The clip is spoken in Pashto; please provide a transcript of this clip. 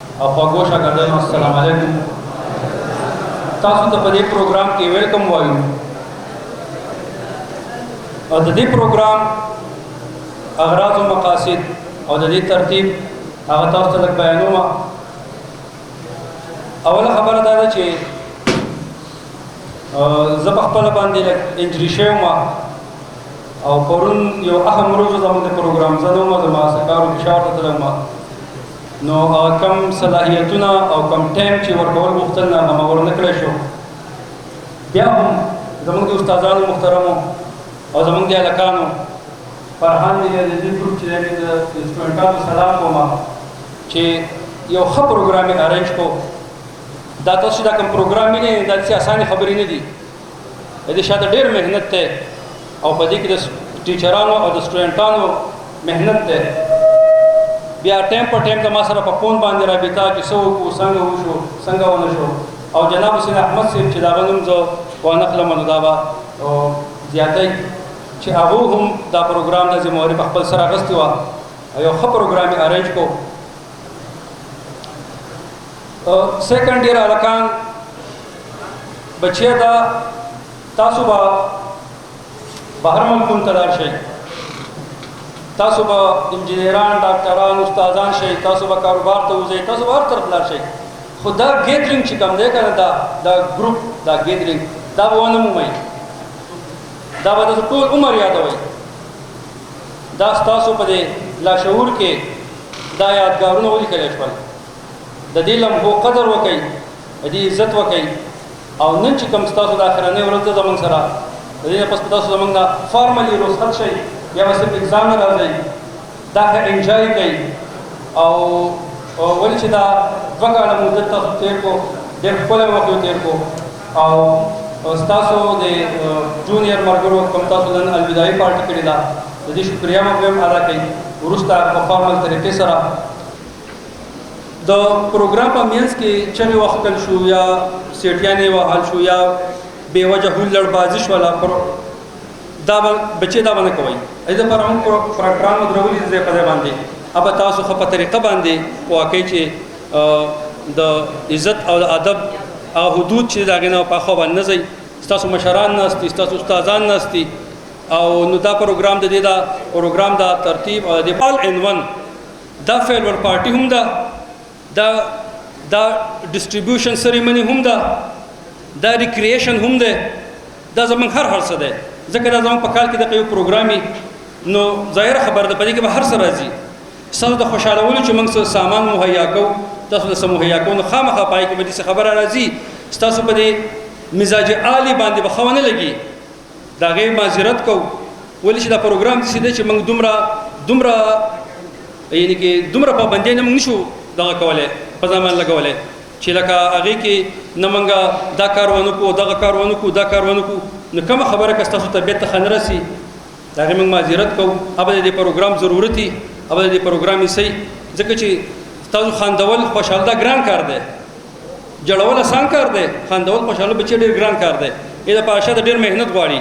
خواږو شاګردانو السلام علیکم. تاسو ته په دې پروګرام کې ویلکم وایو. او د دې پروګرام اغراض او مقاصد او د دې ترتیب هغه تاسو ته بیانوم. اوله خبره دا ده چې زه په خپل باندې انجری شوم او پرون یو اهم روز زموږ د پروګرام زنوم زما سکارو فشار ته تلم نو کم صلاحیتونه او کم ټایم چې ورکول غوښتل نه هغه ورنه کړی شو. بیا هم زموږ د استادانو محترمو او زموږ د هلکانو فرحان دی د دې ګروپ چې دی د سټوډنټانو سلام کوم چې یو ښه پروګرام یې ارینج کو. دا تاسو دا کوم پروګرام نه دی داسې اسانه خبرې نه دي. د دې شاته ډېر محنت دی او په دې کې د ټیچرانو او د سټوډنټانو محنت دی. بیا ټایم په ټایم د ما سره په فون باندې رابطه چې څه وکړو څنګه وشو څنګه ونه شو. او جناب حسین احمد صاحب چې د هغه نوم زه وانخلم نو دا به زیاتی چې هغو هم دا پروګرام د ذمهواري په خپل سر اخیستې وه او یو ښه پروګرام یې ارینج کو. سیکنډ ایئر هلکان بچیه دا تاسو به بهر ملکونو ته لاړ شئ. تاسو به انجینران ډاکټران استادان شئ. تاسو به کاروبار ته وځئ. تاسو به هر طرف لاړ شئ. خو دا ګیدرینګ چې کوم دی که نه دا ګروپ دا ګیدرینګ دا به ونه مومئ. دا به تاسو ټول عمر یادوئ. دا ستاسو په دې لاشعور کې دا یادګارونه ولیکلی شول. د دې لمحو قدر وکئ، د دې عزت وکئ. او نن چې کوم ستاسو د اخرنۍ ورځ ده زموږ سره د دې نه پس به تاسو زموږ نه فارملي رخصت شئ یا به صرف اګزام نه راځئ. دا ښه انجوی کوئ. او ولې چې دا 2 کاله مدت تاسو تېر کو ډېر ښکلی وخت یې تېر کو. او ستاسو د جونیر ملګرو کوم تاسو نن الوداعي پارټي کړې ده د دې شکریه مو هم ادا کوئ. وروسته په فارمل طریقې سره د پروګرام په منځ کې چغې وختل شو یا سیټیانې وهل شو یا بې وجه هولړبازي شوله دا به بچې دا به نه کوئ. دې دپاره موږ پروګرام درولي ځای په ځای باندې ابه تاسو ښه په طریقه باندې واقع چې د عزت او د ادب هغه حدود چې د هغې نه پاخه باندې نه ځئ. ستاسو مشران ناست دي، ستاسو استادان ناست دي. او نو دا پروګرام د دې دا پروګرام دا ترتیب او د آل ان ون دا فیلور پارټي هم ده، دا ډسټریبیوشن سریمني هم ده، دا ریکریشن هم ده. دا زموږ هر څه دی ځکه دا زموږ په کال کې دغه یو پروګرام نو ظاهره خبره ده په دې کې به هر څه راځي. ستاسو د خوشحالولو چې موږ څه سامان مهیا کوو تاسو د څه مهیا کوو نو خامخا پای کې به داسې خبره راځي. ستاسو په دې مزاج عالي باندې به ښه ونه لګي. د هغې معذرت کوو ولې چې دا پروګرام داسې دی چې موږ دومره یعنې کې دومره پابندیانې موږ نشو دغه کولی په ځان باندې لګولی چې لکه هغې کې نه موږ دا کار ونه کړو دغه کار ونه کړو دا کار ونه کړو. نو کومه خبره که ستاسو طبیعت ته ښه نه رسي د هغې موږ معذرت کوو. ابه د دې پروګرام ضرورت دي، ابه د دې پروګرام یې صحیح ځکه چې تاسو خاندول خوشحال دا ګران کار دی. جوړول اسان کار دی، خاندول خوشحاله بچې ډېر ګران کار دی. دې دپاره شاته ډېر محنت غواړي.